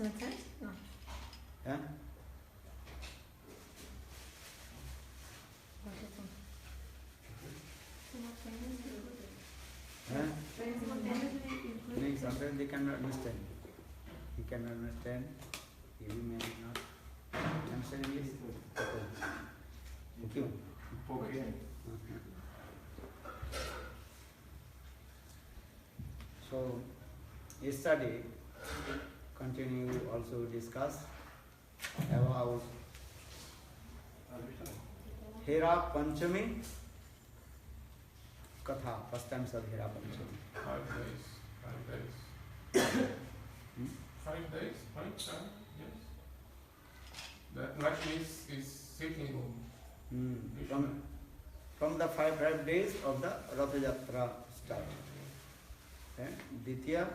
Summertime? No. Huh? Huh? Sometimes they cannot understand. He cannot understand. He may not understand English. Okay. Okay. So, yesterday, continue also discuss about Hera Panchami Katha. First time said Hera Panchami. 5 days. 5 days. 5 days? 5 times? Yes. That Lakshmi is sitting on From the five days of the Ratha Yatra start. Ditya,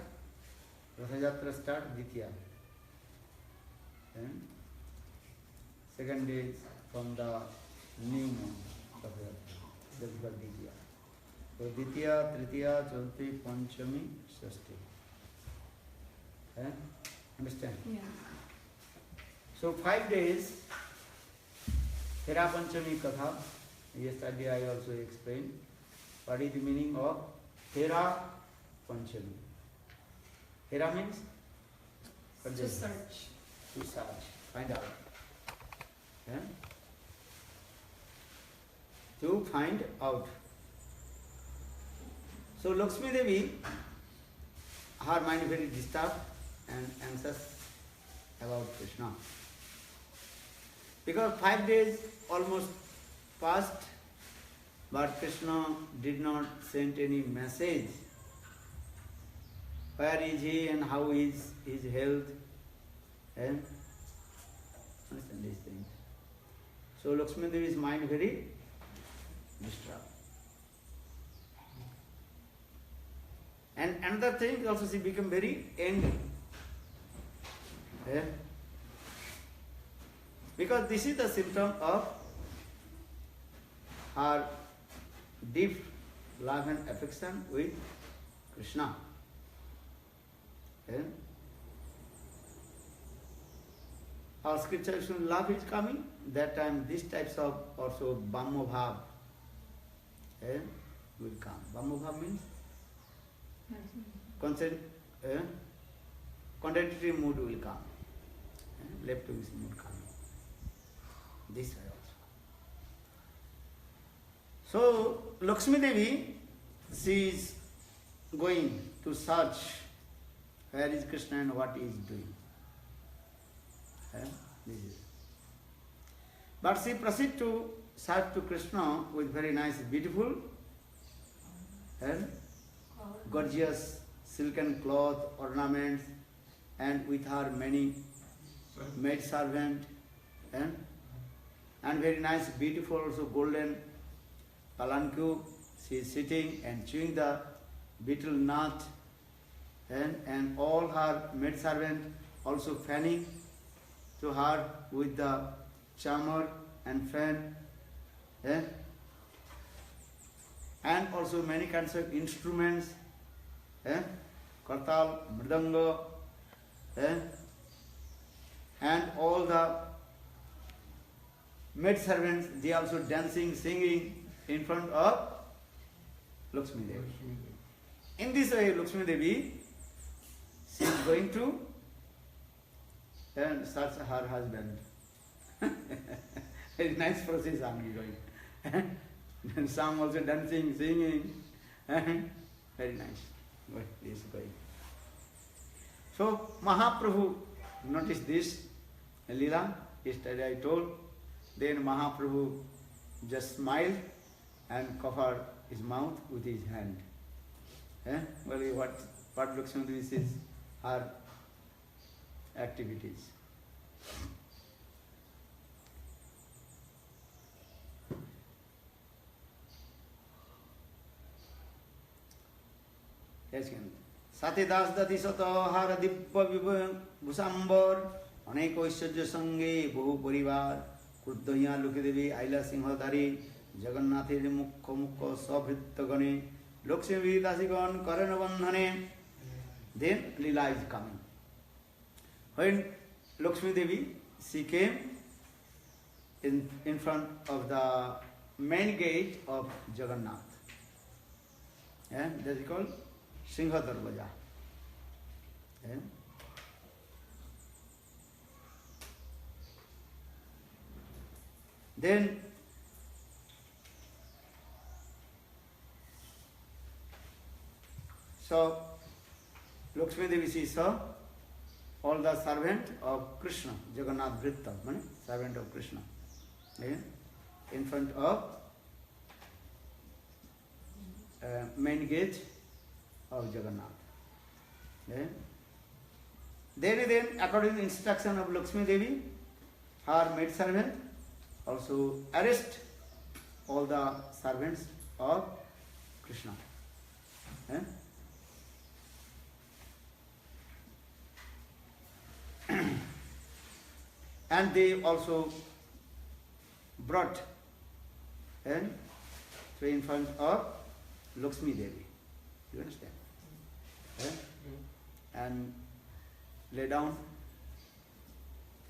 Ratha Yatra start Ditya. Second day is from the new moon, Ratha Yatra. That is the Ditya. So Ditya, Tritiya, Chaturthi, Panchami, Shashti. Understand? Yeah. So 5 days, Hera Panchami Katha. Yesterday I also explained what is the meaning of Hera Panchami. Hera means? To search. To search, find out. To find out. So Lakshmi Devi, her mind very disturbed and anxious about Krishna. Because 5 days almost passed, but Krishna did not send any message. Where is he and how is his health? Understand these things. So Lakshmi Devi's mind very disturbed. And another thing also, she became very angry. Because this is the symptom of her deep love and affection with Krishna. Our scripture, when love is coming, that time these types of also Brahma Bhav will come. Brahma Bhav means contradictory mood will come. Left wing mood coming. This way also. So Lakshmi Devi, she is going to search where is Krishna and what he is doing. This is. But she proceeds to search to Krishna with very nice, beautiful and gorgeous silken cloth, ornaments, and with her many maid servant and very nice, beautiful, also golden palanku. She is sitting and chewing the betel nut, and all her maid servant also fanning to her with the charmer and fan, and also many kinds of instruments, kartal, mridanga, and all the maid servants, they also dancing, singing in front of Lakshmi Devi. In this way, Lakshmi Devi, she is going to search her husband. Very nice process I am going. And some also dancing, singing, very nice. This going. So Mahaprabhu noticed this Leela. Yesterday I told. Then Mahaprabhu just smiled and covered his mouth with his hand. Well, what Lakshmi Devi says, her activities. Yes, Sati das dati sato har dibba bhusambor अनेक ऐश्वर्य संगे बहु परिवार क्रुद्धया लोके देवी आइला सिंहधारी जगन्नाथेर मुख मुख सभृत्त गणे लक्ष्मी दासीगण करण बंधने. Then Leela is coming. When Lakshmi Devi, she came in front of the main gate of Jagannath. And that is called Singha Darwaja. Then so Lakshmi Devi, she saw all the servant of Krishna, Jagannath Vritta, servant of Krishna, in front of main gate of Jagannath. Then, according to instruction of Lakshmi Devi, her maid servant also arrest all the servants of Krishna. And they also brought in front of Lakshmi Devi. You understand? And lay down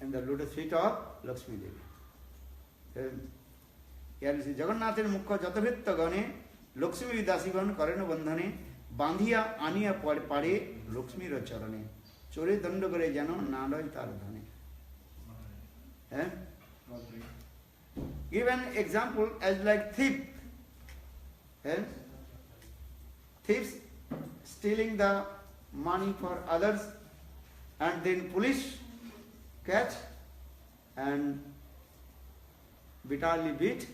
in the lotus feet of Lakshmi Devi. Jagannather mukha jatavitta gane Lakshmi dasigan karena bandhane bandhiya aniya pade Lakshmi racharane chore danda kare jano nalai tar dhane. Give an example as like thief. Thieves stealing the money for others and then police catch and bitterly beat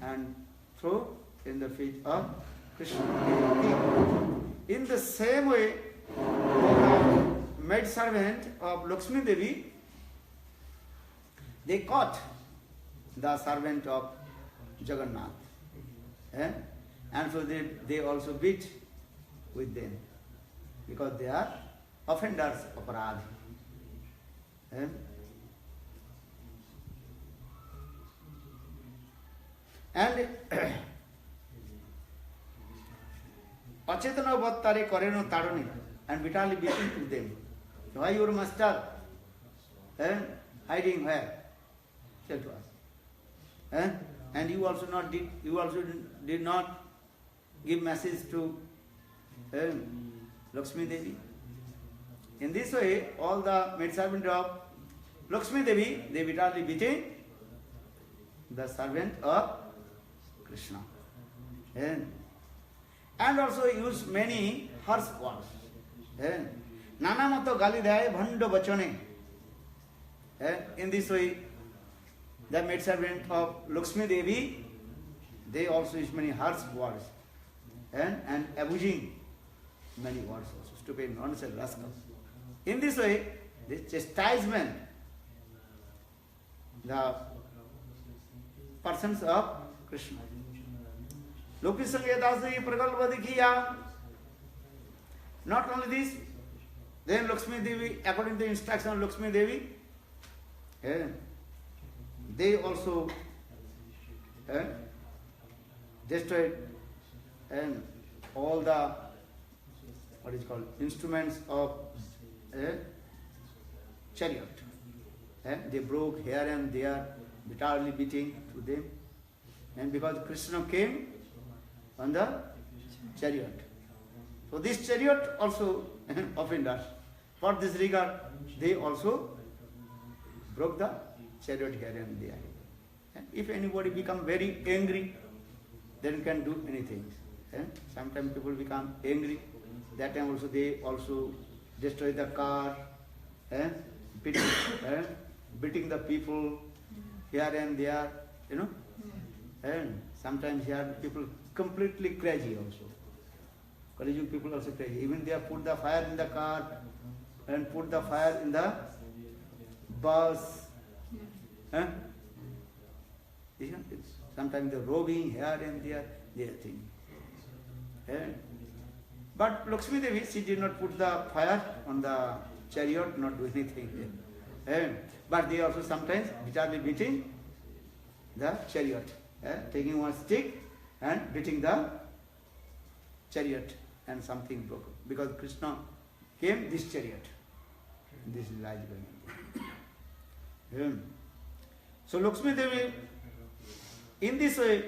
and throw in the feet of Krishna. In the same way, the maid servant of Lakshmi Devi, they caught the servant of Jagannath. And so they also beat with them because they are offenders of Radha. And Achetana Bhattare Koreno Tarani and bitterly beating to them. Why your master? Hiding where? Tell to us. And you also did not give message to Lakshmi Devi. In this way, all the maidservant of Lakshmi Devi, they bitterly beating the servant of Krishna. And also use many harsh words. Nana mato gali daye bhando bachane. In this way, the maidservant of Lakshmi Devi, they also use many harsh words and abusing many words also. Stupid, nonsense, rascal. In this way, this chastisement, the persons of Krishna. Loki Sangyadasi Pragalpa Dikhiya. Not only this, then Lakshmi Devi, according to the instruction of Lakshmi Devi, they also destroyed all the instruments of chariot. They broke here and there, bitterly beating to them. And because Krishna came on the chariot. So this chariot also offended us. For this regard, they also broke the chariot here and there. And if anybody become very angry, then can do anything. Sometimes people become angry. That time also they also destroy the car, beating the people here and there, And sometimes here people completely crazy also. Kali people also crazy. Even they have put the fire in the car and put the fire in the bus. Sometimes they're robbing here and there, they are thinking. But Lakshmi Devi, she did not put the fire on the chariot, not do anything. But they also sometimes bitterly beating the chariot, taking one stick and beating the chariot and something broke. Because Krishna came this chariot. This is lies going on. So Lakshmi Devi, in this way,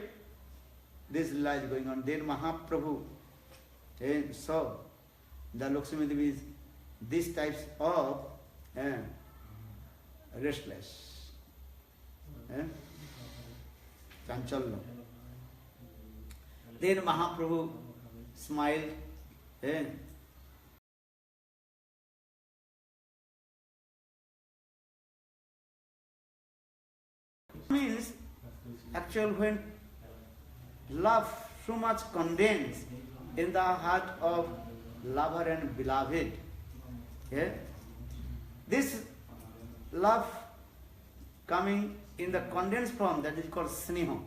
this lies going on. Then Mahaprabhu saw the Lakshmi Devi's these types of restless, chanchalya. Then Mahaprabhu smiled. Means actual when love so much condensed in the heart of lover and beloved, this love coming in the condensed form, that is called sneha,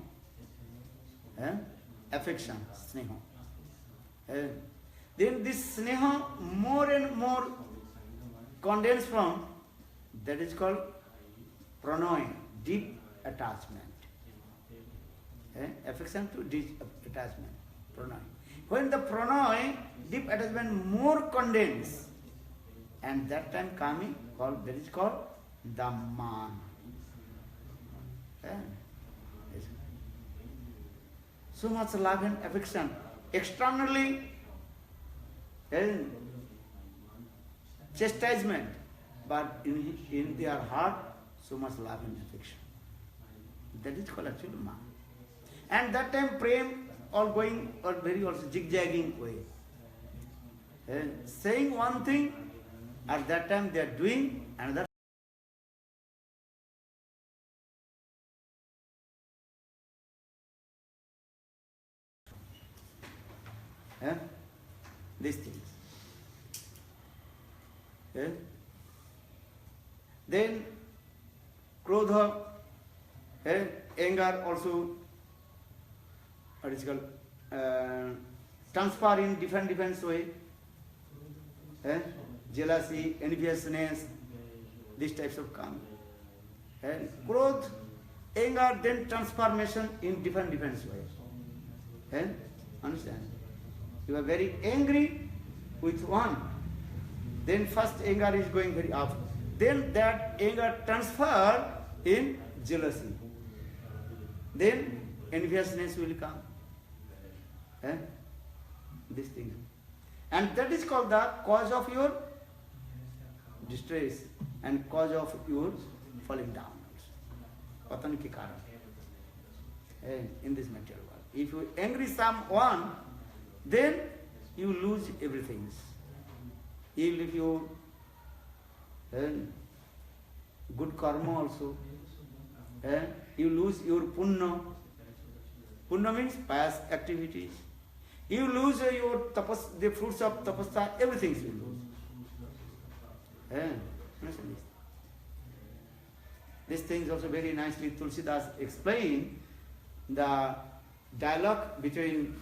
affection, sneha. Then this sneha more and more condensed form, that is called pranay, deep attachment. Affection to deep attachment, pranay. When the pranay, deep attachment more condensed, and that time coming, that is called the man. So much love and affection. Externally, chastisement, but in their heart, so much love and affection. That is called actually man. And that time prem all going or very also zigzagging way. Saying one thing, at that time they are doing another. These things. Then krodha, anger also, what is called, transfer in different way. Jealousy, enviousness, these types of come. Krodha, anger, then transformation in different ways. Understand? You are very angry with one, then first anger is going very up. Then that anger transfer in jealousy. Then enviousness will come. These things. And that is called the cause of your distress and cause of your falling down. Patan ki karan. In this material world. If you angry someone, then you lose everything. Even if you good karma also, you lose your punna. Punna means past activities. You lose your tapas, the fruits of tapasya, everything you lose. Understand this? These things also very nicely Tulsidas explain the dialogue between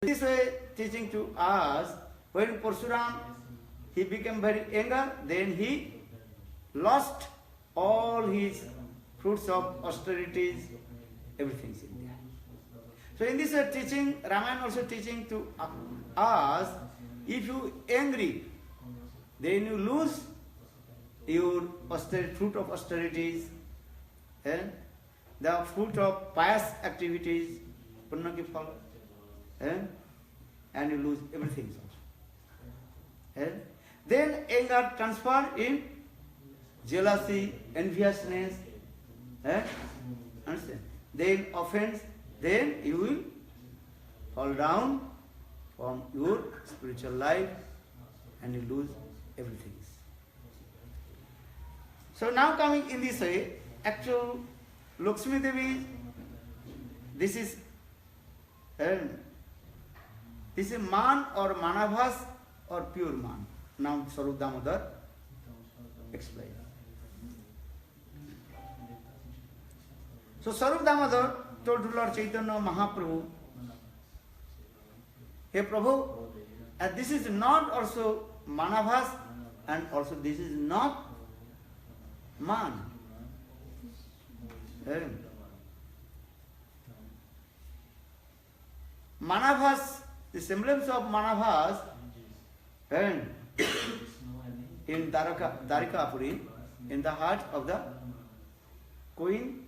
this way teaching to us. When Parsuram he became very angry, then he lost all his fruits of austerities, everything is in there. So in this way teaching, Ramayana also teaching to us, if you angry, then you lose your fruit of austerities, the fruit of pious activities, punna ki phala, and you lose everything also. Then anger transfer in jealousy, enviousness, understand? Then offense, then you will fall down from your spiritual life and you lose everything. So now coming in this way, actual Lakshmi Devi, this is man or manavas or pure man. Now Swarup Damodar explain. So Swarup Damodar told to Lord Chaitanya Mahaprabhu, hey Prabhu, this is not also manavas and also this is not man. Manabhas, the semblance of Manabhas, and in Dwarikapuri, in the heart of the queen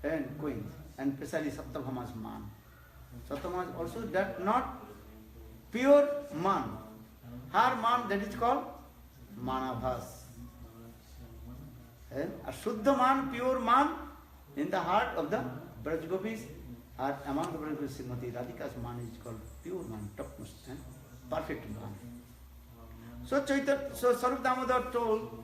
and queens, and especially Satyabhama's man. Satyabhama is also that not pure man. Her man, that is called Manabhas. And a Shuddha man, pure man, in the heart of the Braj Gopis, or among the Braj Gopis, Srimati Radhika's man is called pure man, topmost, perfect man. So Sarup Damodar told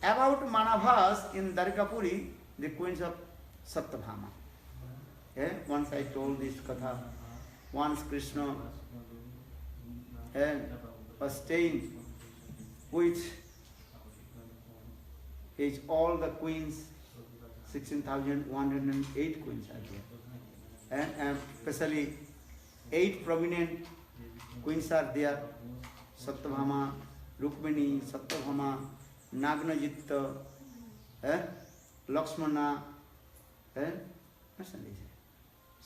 about Manabhas in Dwarikapuri, the queens of Satyabhama. Once I told this katha. Once Krishna was staying with his all the queens, 16,108 queens are there. And especially 8 prominent queens are there. Satyabhama, Rukmini, Satyabhama, Nagnajitta, Lakshmana,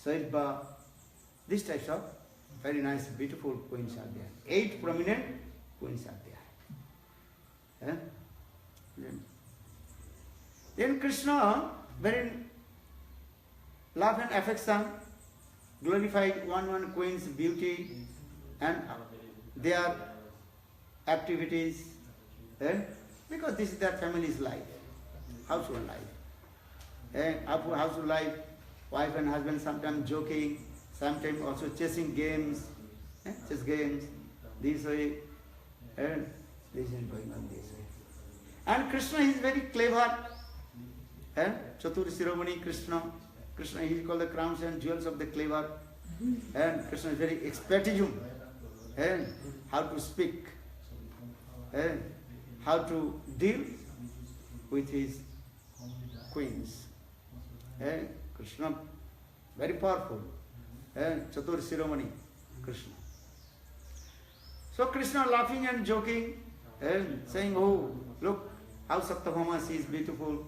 Saibha. These types of very nice, beautiful queens are there. 8 prominent queens are there. Then Krishna, very love and affection, glorified one queen's beauty and their activities, because this is their family's life, household life. Household life, wife and husband sometimes joking, sometimes also chasing games, chess games, this way, and this is going on this way. And Krishna is very clever, Chatur Shiromani Krishna. Krishna is called the crowns and jewels of the clever, and Krishna is very expertisum, and how to speak, and how to deal with his queens. Krishna, very powerful. Chatur Shiromani Krishna. So Krishna laughing and joking and saying, oh, look how Satyabhama, she is beautiful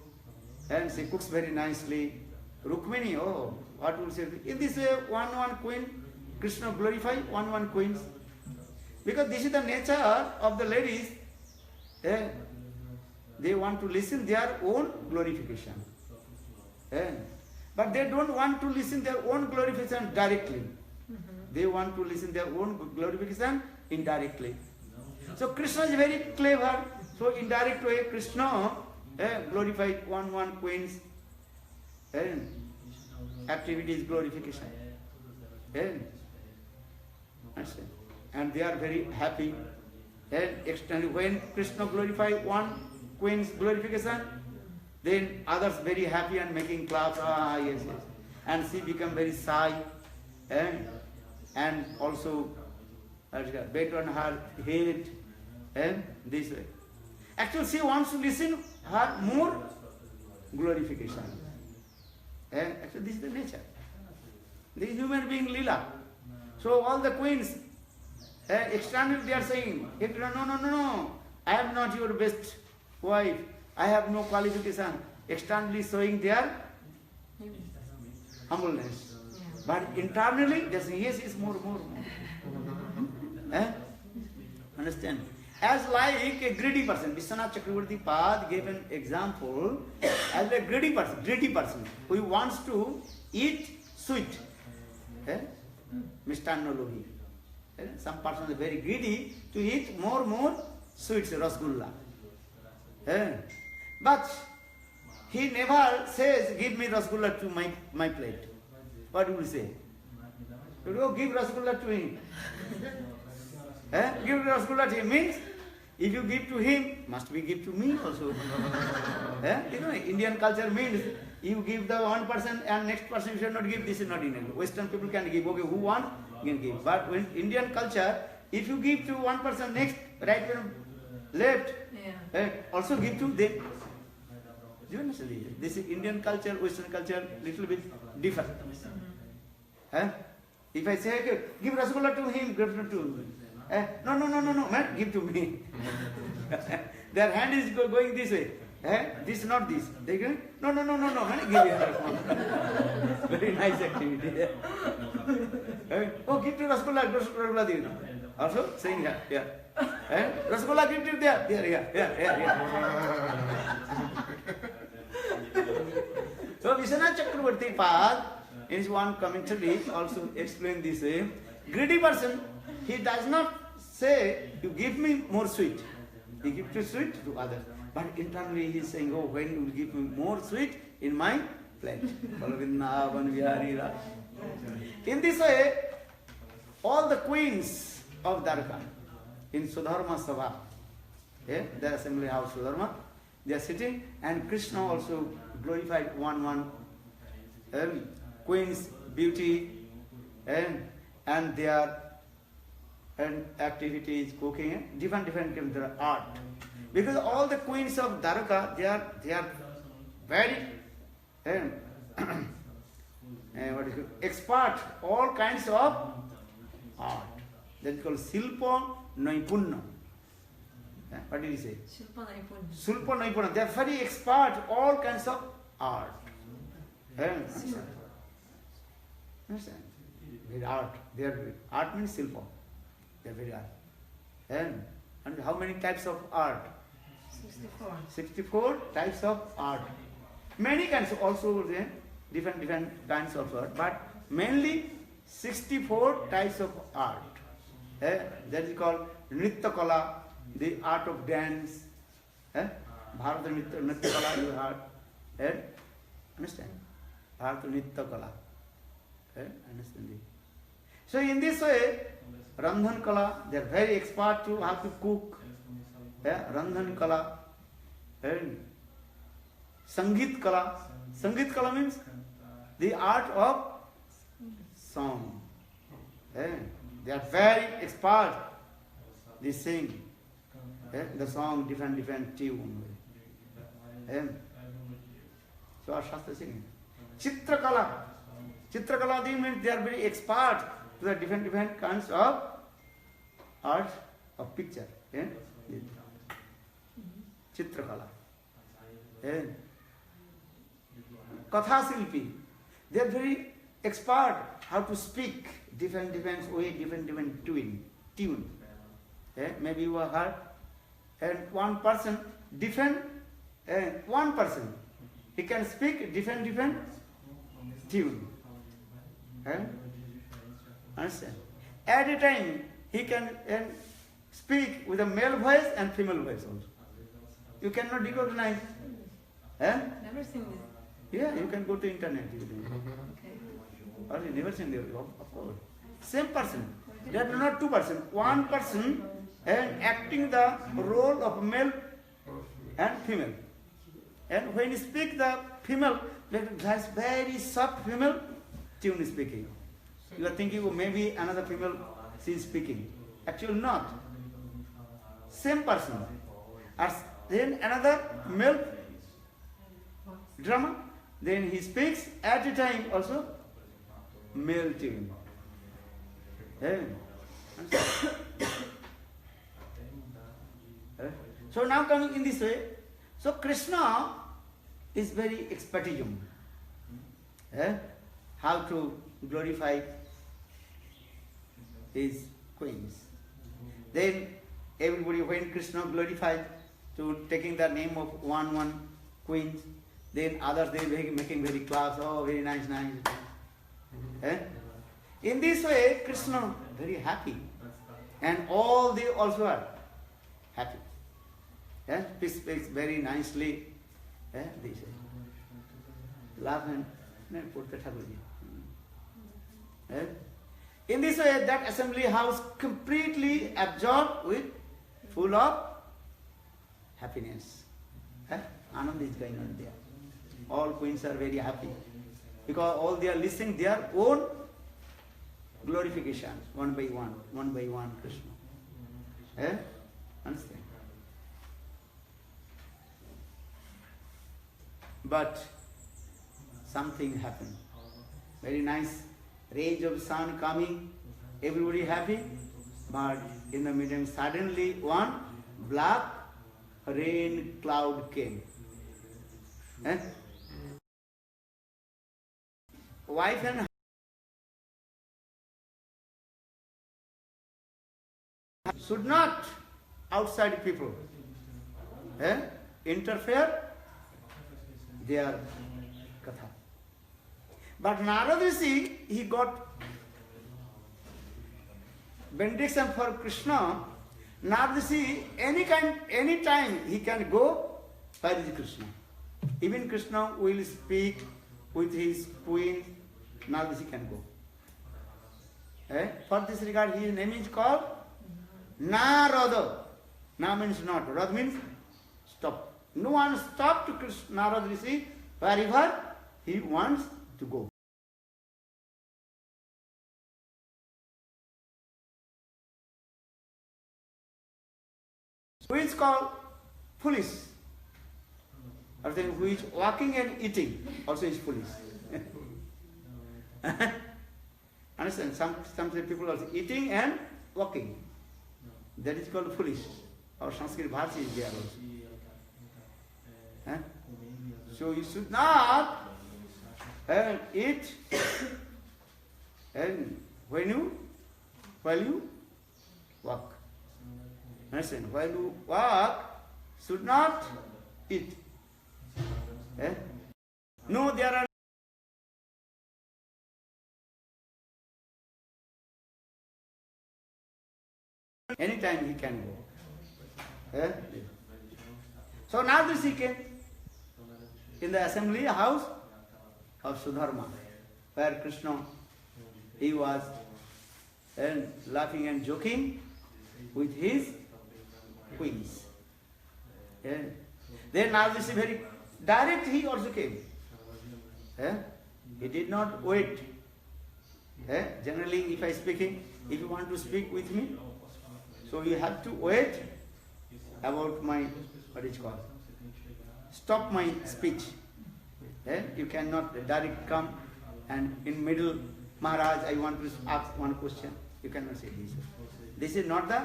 and she cooks very nicely. Rukmini, oh, what will say? In this way, one queen, Krishna glorify one queens. Because this is the nature of the ladies. They want to listen their own glorification. But they don't want to listen their own glorification directly. They want to listen their own glorification indirectly. So Krishna is very clever. So indirect way Krishna glorified one queen's activities glorification. And they are very happy. Externally, when Krishna glorified one queen's glorification, then others very happy and making claps, yes. And she become very shy and also bet on her head this way. Actually, she wants to listen her more glorification. Actually, this is the nature. The human being lila. So all the queens, externally they are saying, no, I am not your best wife. I have no qualification. Externally showing their humbleness. But internally they say, yes, it's more. Understand? As like a greedy person. Vishwanath Chakravarti Pad gave an example as a greedy person who wants to eat sweet. Mishtanna lohi. Some persons are very greedy to eat more sweets, rasgulla. But he never says, give me rasgulla to my plate. What will he say? You go give rasgulla to him. Give rasgulla to him means, if you give to him, must we give to me also. Indian culture means, you give the one person and next person you should not give, this is not Indian. Western people can give, okay, who wants, you can give. But in Indian culture, if you give to one person, next, right, left, also give to them. Do you understand? This is Indian culture, Western culture, little bit different. If I say, okay, give rasgulla to him, give it to him. No, man, give to me. Their hand is going this way. This, not this. They go, no, give here. Very nice activity. Oh, give to Rasgulla, give. Also, saying here. Rasgulla, give to there. Here. So, Vishwanath Chakravarti Pad, in his one commentary, also explained this way. Greedy person, he does not say, you give me more sweet. He gives to sweet to others. But internally he is saying, oh, when you will give me more sweet in my plate. In this way, all the queens of Dwarka in Sudharma Sabha, the assembly house Sudharma, they are sitting, and Krishna also glorified one queen's beauty and their activities, cooking, different kinds of art. Because all the queens of Dwarka, they are very expert, all kinds of art. That is called Silpa Naipunna. What did he say? Shilpa Naipunna. Silpa Naipunna. They are very expert, all kinds of art. Understand? Very art. They are art means Silpa. They are very art. And how many types of art? 64. 64 types of art. Many kinds also different kinds of art, but mainly 64 types of art. That is called Nritya Kala, the art of dance. Bharata Nritya Kala you heard. Understand? Bharata Nritya Kala. Understand it? So in this way, Randhan Kala, they are very expert to how to cook. Randhan Kala. Sangeet Kala. Sangeet Kala means the art of song. They are very expert. They sing the song, different tune. So our Shastra singing. Chitra Kala. Chitra Kala means they are very expert to the different kinds of art of picture. Chitra Kala. Katha Silpi. They are very expert how to speak different way, different tune. Maybe you have heard. And one person, one person, he can speak different tune. Understand? At a time, he can speak with a male voice and female voice also. You cannot recognize. Never seen this. Yeah, you can go to internet. Okay. Or you never seen this, of course. Same person. They are not two persons. One person acting the role of male and female. And when you speak the female, that's very soft female tune is speaking. You are thinking, oh, maybe another female she is speaking. Actually not. Same person. Then another male drummer, then he speaks at a time also male tune. So now coming in this way, so Krishna is very expertism. How to glorify his queens. Then everybody, when Krishna glorified to taking the name of one queens, then others they making very class, oh very nice. In this way, Krishna very happy, and all they also are happy. He speaks very nicely. They say, laugh and put the Thakurji. In this way, that assembly house completely absorbed with full of happiness. Anand is going on there. All queens are very happy because all they are listening their own glorification, one by one, Krishna. Understand? But something happened. Very nice rays of sun coming, everybody happy, but in the middle suddenly one black rain cloud came. Eh? Wife and should not outside people interfere their katha. But Narad Rishi, he got benediction for Krishna. Narad Rishi, any time he can go by this Krishna. Even Krishna will speak with his queen, Narad Rishi can go. For this regard, his name is called Narada. Na means not, Rad means stop. No one stopped Narad Rishi wherever he wants to go. Who is called foolish? Or then who is walking and eating also is foolish. Understand? Some people are eating and walking. That is called foolish. Our Sanskrit Bharati is there also. So you should not eat and while you walk. Understand? While you walk, should not eat. No, there are anytime he can go. So now this he came in the assembly house of Sudharma, where Krishna, he was laughing and joking with his queens. Then now this is very direct, he also came. He did not wait. Generally, if you want to speak with me, so you have to wait about my, what is called, stop my speech. You cannot direct come and in middle, Maharaj, I want to ask one question. You cannot say this. This is not the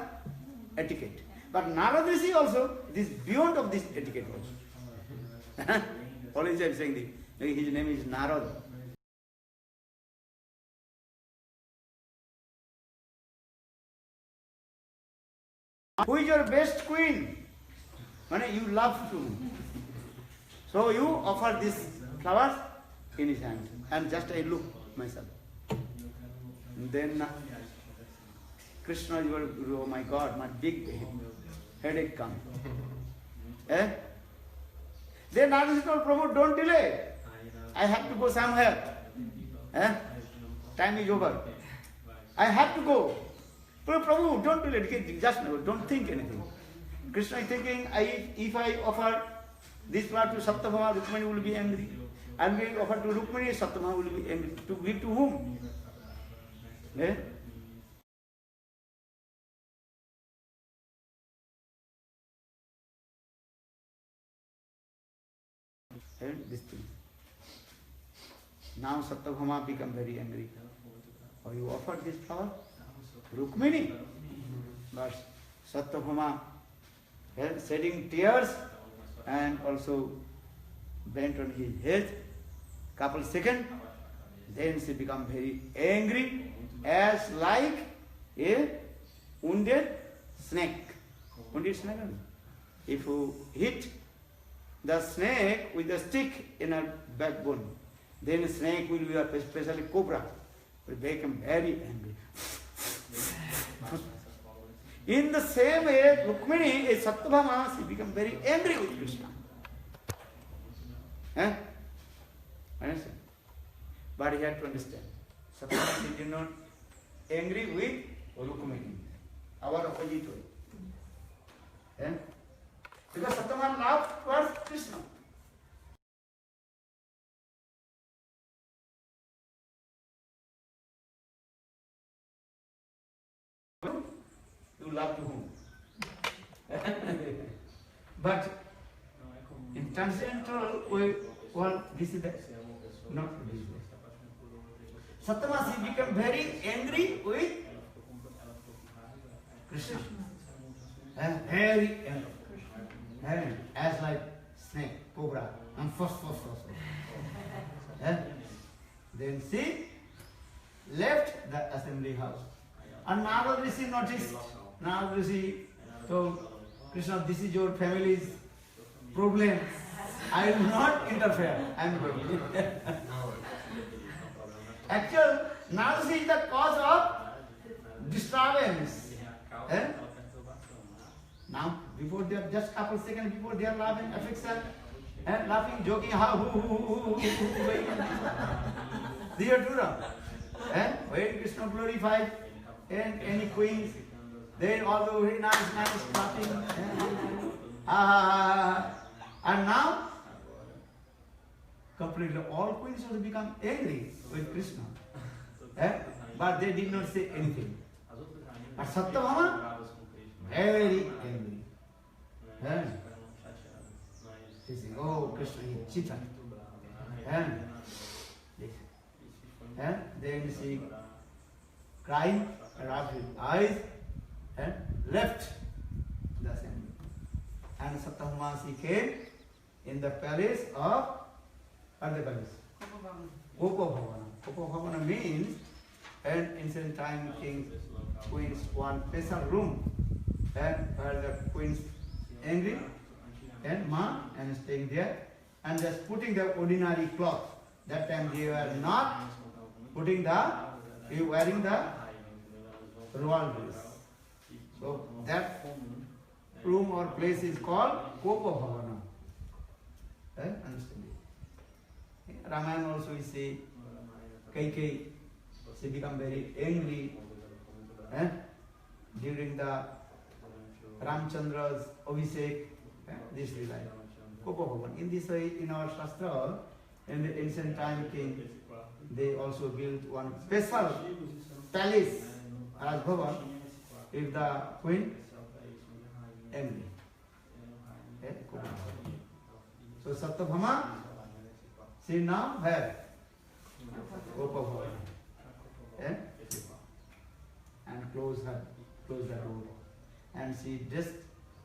etiquette. But Narad Rishi also, this is beyond of this etiquette also. Always I am saying this. His name is Narad. Who is your best queen? You love to. So you offer these flowers in his hand. And just I look myself. And then Krishna, oh my God, my big headache comes. Then Narad told Prabhu, don't delay. I have to go somewhere. Time is over. I have to go. Prabhu, don't delay. Just don't think anything. Krishna is thinking, if I offer this flower to Satyabhama, Rukmini will be angry. I am going to offer to Rukmini, Satyabhama will be angry. To give to whom? This thing. Now Satyabhama become very angry. Or you offered this flower? Rukmini. But Satyabhama shedding tears and also bent on his head. Couple seconds, then she become very angry, as like a wounded snake. Wounded snake? If you hit the snake with a stick in her backbone, then the snake will be, especially cobra, will become very angry. In the same way, Rukmini, a Satyabhama, she become very angry with Krishna. Understand? But you have to understand. Satyabhama did not angry with Rukmini. Our opposite way. Because Satyabhama loved towards Krishna. You love to whom? But in transcendental way, well, this is the not this way. Satyabhama became very angry with Krishna. Very angry. As like snake. cobra. And first. Then she left the assembly house. And Narad Rishi noticed. Narad Rishi told Krishna, this is your family's problem. I will not interfere. I am going. Actually, Narad Rishi is the cause of disturbance. Now, before they are just couple seconds before they are laughing, affection, and laughing, joking, ha, hoo. They are true. And when Krishna glorified, and any queens, they all go very nice, laughing. And now, completely all queens also become angry with Krishna. But they did not say anything. But Satyabhama, very angry. She said, oh, Krishna is cheated. And then she cried, rubbed his eyes, and left the assembly. And Satyabhama, she came in the palace of, what the palace? Kopabhavana. Kopabhavana means, and ancient time king, queens, one special room, and where the queens angry, and ma, and staying there, and just putting the ordinary cloth. That time they were not putting they were wearing the royal dress. So that room or place is called Kopabhavana. Understand? Ramayana also we say, Kaikeyi, she become very angry during the Ramchandra's Abhishek. This is like Kopabhavana. In this way, in our Shastra, in the ancient time king, they also built one special palace, Rajbhavan, if the queen angry. So Satyabhama, she now where? Kopabhavana. And close the door. And she dressed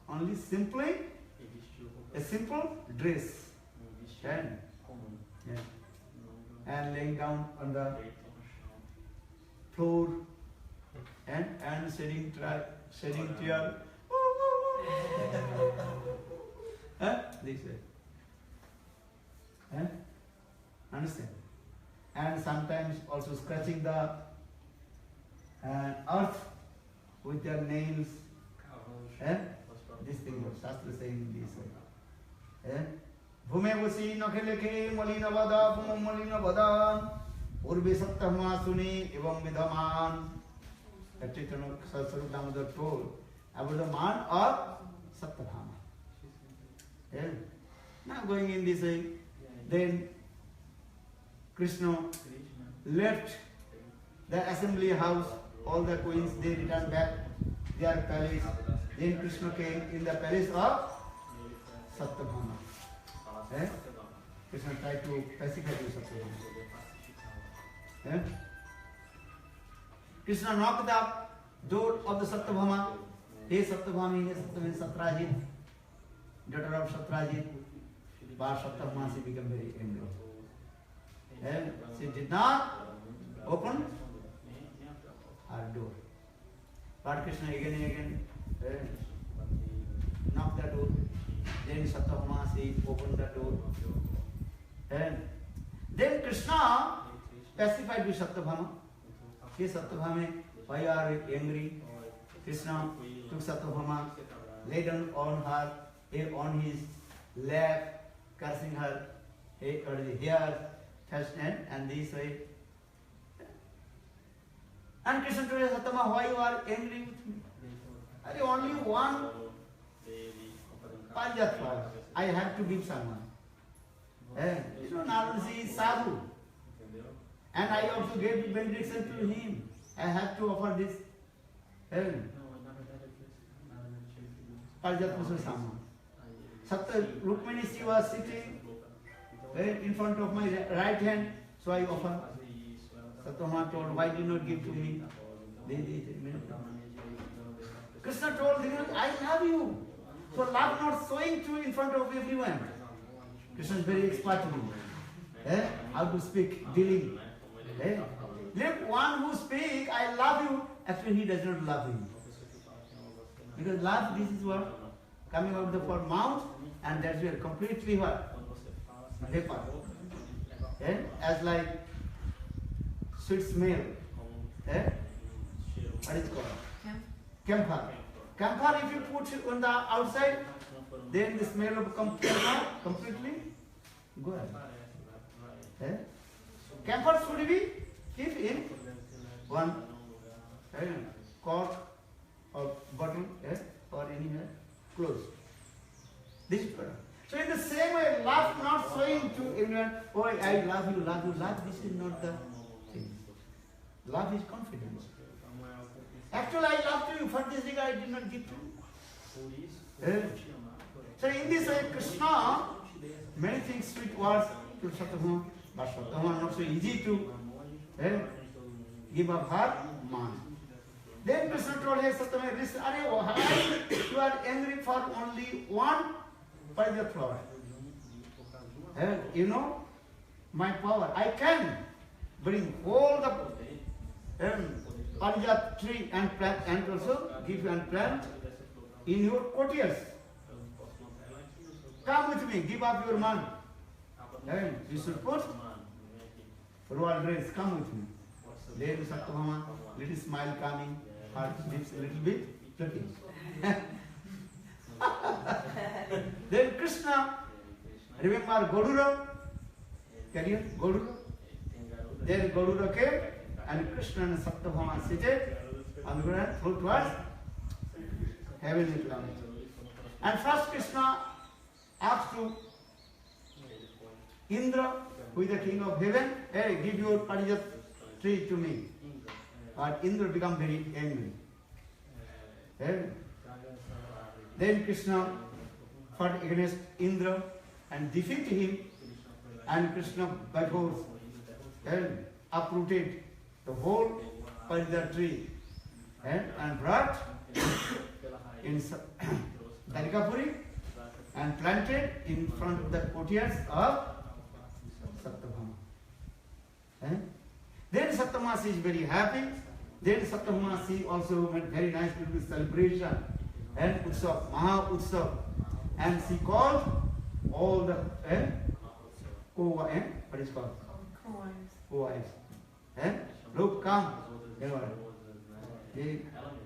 only simply a simple dress. And laying down on the floor and shedding tear. This way. Understand? And sometimes also scratching the earth with their nails. This thing was Shastra saying this way. Bhumevasi nakhelekhe malina vada malina vadan urve Satyabhama suni evam vidhaman. Chaitanya Saraswati Damodar told about the man of Satyabhama. Now going in this way, then Krishna left the assembly house, all the queens, they returned back their palace. Then Krishna came in the palace of Satyabhama. Krishna tried to pacify Satyabhama. Krishna knocked the door of the Satyabhama. Hey Satyabhama, Satyajit, daughter of Satyajit. But Satyabhama, she became very angry. She did not open her door. But Krishna again knocked the door. Then Satyabhama, she opened the door. And then Krishna pacified with Satyabhama. Hey Satyabhama, why are you angry? Krishna took Satyabhama, laid on his lap, cursing her hair, and this way. And Krishna told Satyabhama, why you are angry with me? I only one Parijat flower. I have to give someone. Narad is sadhu. And I also gave benediction to him. I have to offer this. Parijat was someone. Rukmini, she was sitting in front of my right hand, so I offer. Satyabhama told, why did you not give to me? Krishna told him, I love you. So love not showing to in front of everyone. Krishna is very expert in how to speak, dealing. Let one who speak, I love you, actually he does not love him. Because love, this is what coming out of the mouth, and that's where completely what? Vapor. As like sweet smell. What is it called? Camphor. Camphor, if you put on the outside, then the smell of camphor completely go away. Camphor should be keep in one cork or bottle or anywhere close. This is product. So in the same way, love not showing to everyone, oh I love you, love you, love. This is not the thing. Love is confidence. Actually, I love you. For this thing I did not give to you. So in this way, Krishna, many things, sweet words to Satyabhama, but Satyabhama not so easy to give up her mind. Then Krishna told her, Satyabhama, listen, you are angry for only one Parijat flower. You know, my power, I can bring all the Parijat tree and plant, and also give you and plant in your courtiers. Come with me, give up your man. And you should put royal dress, come with me. Then Satyabhama, little smile coming, her lips a little bit flicking. Then Krishna, remember Godura? Can you? Godura? Then Godura came and Krishna and Satyabhama seated on the ground, full towards heavenly planet. And first Krishna asked to Indra, who is the king of heaven, hey, give your Parijat tree to me. But Indra became very angry. Then Krishna fought against Indra and defeated him, and Krishna by force uprooted the whole Parijat tree and brought in Dwarikapuri and planted in front of the courtiers of Satyabhama. Then Satyabhama is very happy. Then Satyabhama also made very nice little celebration and Utsav, Maha Utsav. And she called all the what is called? Co-wives. Look, come.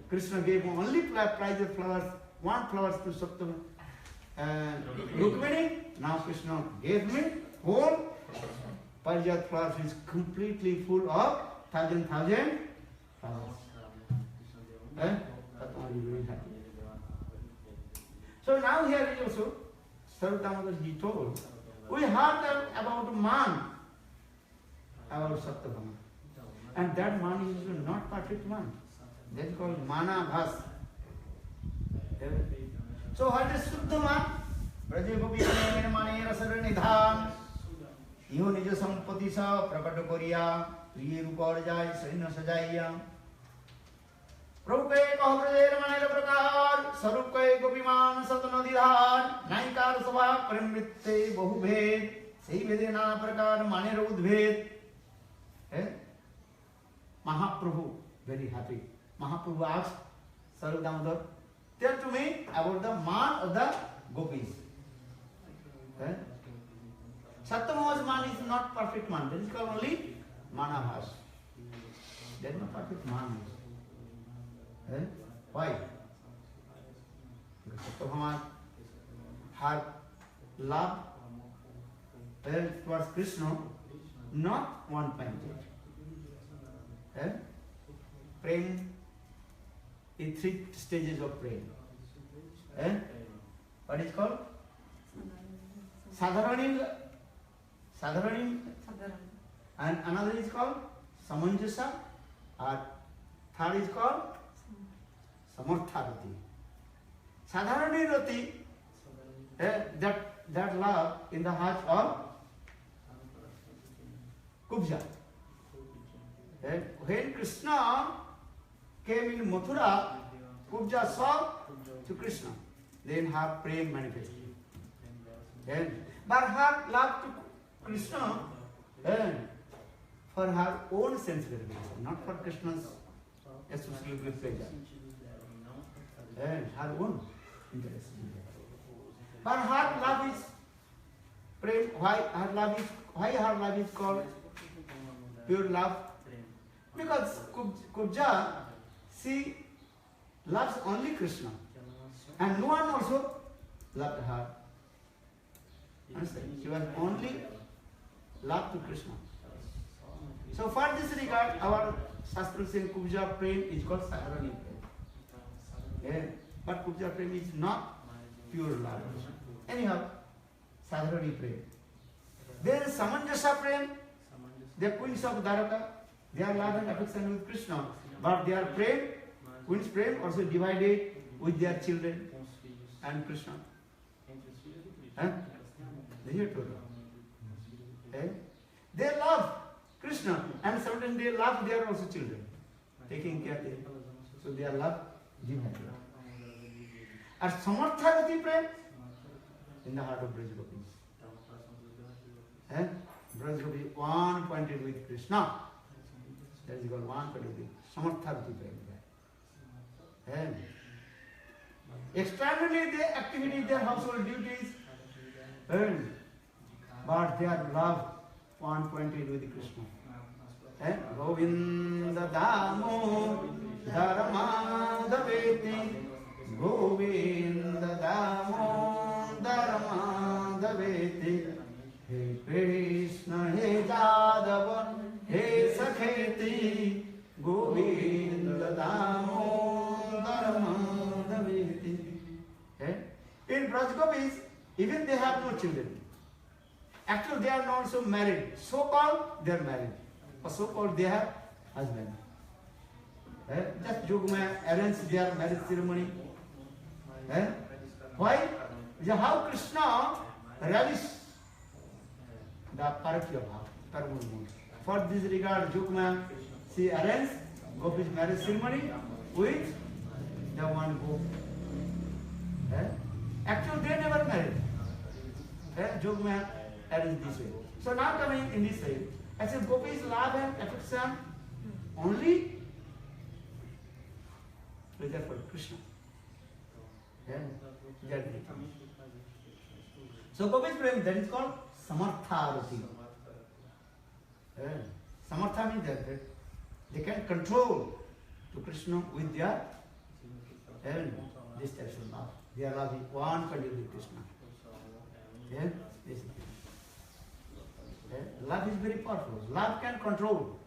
Krishna gave only Parijat flowers, one flower to Satyabhama. Rukmini, now Krishna gave me whole Parijat flowers is completely full of thousand flowers. So now here is also, Sarvadamodar he told, we heard about man, about Satyabhama. And that man is not perfect man. That is called Manabhas. So what is Suddha man? Braja Gopi Mane Rasara Nidhan. Iho Nija Sampati Sa Prakato Koriya Priye Rupar Jai Sarina Sajaiya Prabhuke Kahabraja Manera Prakar Sarukke Gopi Man Satana Didhan Naikar Sabha Parimritte Bahubhed Sei Vedena Prakar Manera Udbhed. Mahaprabhu, very happy. Mahaprabhu asked Sarvadamodar, tell to me about the man of the gopis. Satyabhama's man is not perfect man. That is called only Manabhas. That is not perfect man. Why? Because Satyabhama had love towards Krishna, not one-pointed. Praying in 3 stages of praying. What is called? Sadharanim. And another is called Samanjasa. And third is called Samartharati. Sadharanirati, that love in the heart of Kubja. When Krishna came in Mathura, Kubja saw to Krishna, then her prema manifested. But her love to Krishna for her own sense gratification, not for Krishna's exclusive pleasure. Her own interest. But her love is prem. Why her love is called pure love? Because Kubja, she loves only Krishna, and no one also loved her. Understand? She was only love to Krishna. So for this regard, our Shastra says Kubja Prem is called Sadharani Prem. But Kubja Prem is not pure love. Anyhow, Sadharani Prem. There is Samanjasa Prem, the queens of Dwaraka, they are love and affection with Krishna, but their Prem, queen's Prem also divided with their children and Krishna. They love Krishna and sometimes they love their also children, taking care of them. So their love divided. And Samarthagati Prem in the heart of Braj Gopis. Braj Gopis one pointed with Krishna. That is called one pointed with Samarthagati Prem. Externally they activity, their household duties, but their love one pointed with Krishna. Govinda Damo Dharmadaveti, Govinda Damo Dharmadaveti, He Krishna, He Jadava, He Sakheti, Govinda Damo Dharmadaveti. In Braj Gopis, even they have no children. Actually, they are not so married. So-called, they are married. Or so-called, they have husband. Just Jogma arrange their marriage ceremony. Why? How Krishna relishes the Parakya Bhava. For this regard, Jogma, she arranged Gopi's marriage ceremony with the one Gopi. Actually, they never married. Jogma arranged this way. So now coming in this way, I said Gopi's love and affection only pleasure for Krishna. So Gopi's prem, that is called Samartha-rati. Samartha means that they can control to Krishna with their this type of love. Their love is one pointed with Krishna. Love is very powerful. Love can control.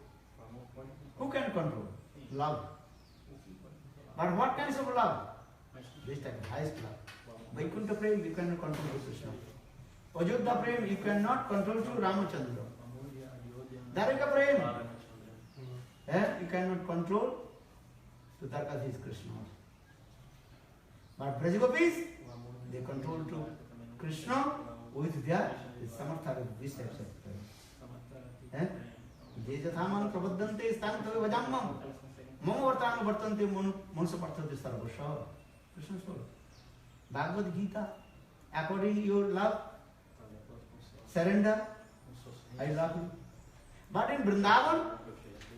Who can control? Love. But what kinds of love? This type of highest love. Vaikuntha Prem, you cannot control to Krishna. Ajodhya Prem, you cannot control to Ramachandra. Dwaraka Prem, you cannot control to Dwarkadhish Krishna. But Braj Gopis, they control to Krishna with their samartha, this type of prem. Je jathaman prabhaddante stham tave vajammam mama vartanu vartante manusa parthate sarvasha. Krishna told. Bhagavad Gita, according to your love, surrender, I love you. But in Vrindavan,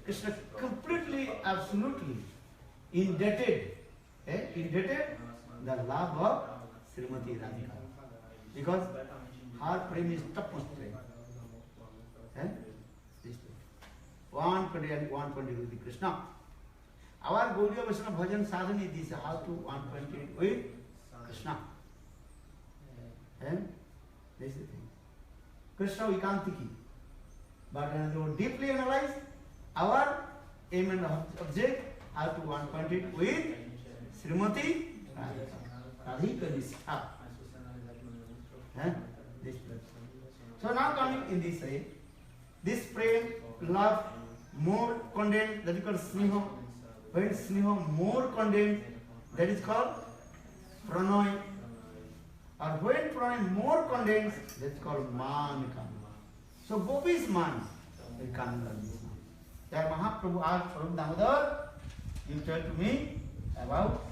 Krishna completely, absolutely indebted the love of Srimati Radhika. Because her prem is topmost prem. One pointed with Krishna. Our Gaudiya Vaishnava Bhajan sadhana is how to one pointed with Krishna. This is the thing. Krishna Vikantiki. But when you deeply analyze, our aim and object how to one pointed with Srimati Radhika Nishtha. So now coming in this way, this prem, love, more condensed, that is called sneha. When sneha more condensed, that is called pranay. Or when pranay more condensed, that is called man. So Gopi is man. That Mahaprabhu asked Swarup Damodar, you tell to me about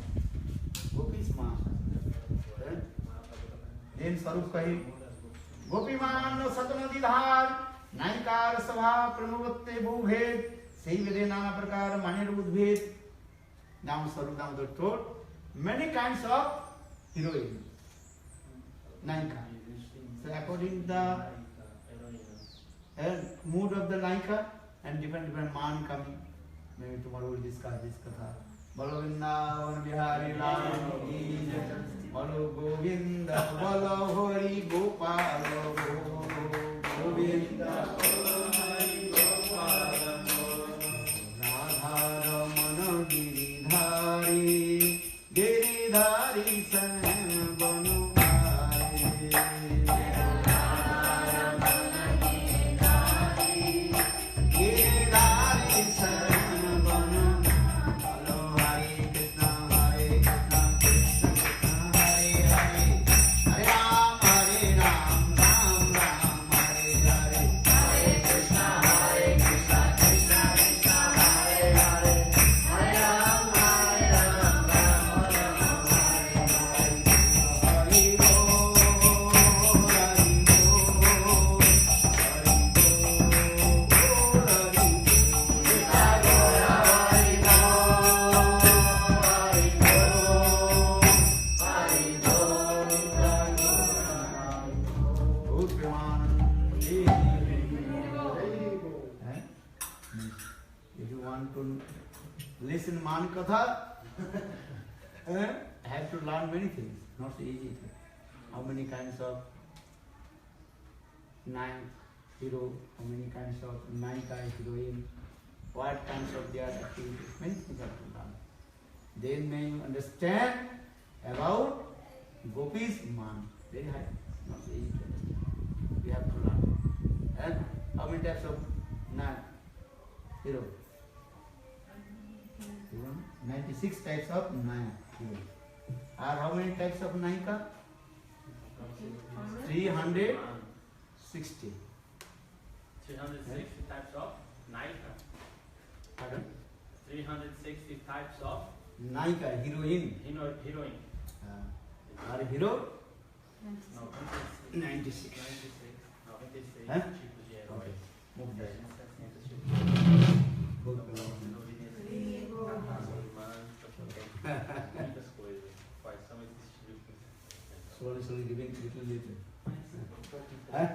Gopi is man. Then Swarup Kahi, गोपीमान सतनदी धार नायिकार सभा प्रणुवत्ते भूभेद सही विधे नाना प्रकार मान्य उद्भेद. Now Saru Damodar told many kinds of heroine, Naika. So according to the mood of the Naika and different man coming, maybe tomorrow we'll discuss this katha. Balo Vrindavan Bihari Lal ki jai. Balo Govinda Balo Hari Gopal Govinda Balo Hari Gopal Radha Ramana Giridhari Giridhari Sam Banuvare Giridhari Sam Banuvare. Hello, Hare Krishna, Hare Krishna, Krishna Krishna, Hare Hare, Hare Ram, Ram Ram, Hare Hare, Hare Krishna, Krishna Krishna, Hare Hare, Hare Ram, Ram Ram, Hare Hare, Hare Bol, if you want to listen Man Katha, have to learn many things, not so easy. How many kinds of hero, how many kinds of Naika, heroine, what kinds of their activities, many things have to learn. Then may you understand about Gopis Man. Very high, not so easy to understand. We have to learn. And how many types of hero? 96 types of hero. Are how many types of Naika? 360. 360 types of Naika. Pardon? 360 types of Naika, heroine. heroine. Are hero? No, 96. 96. 96. Huh? Tipos de herói. Move that. 360 tipos. Muitas coisas. Quais são esses tipos? Slowly giving little. Mas, um pouco. Huh?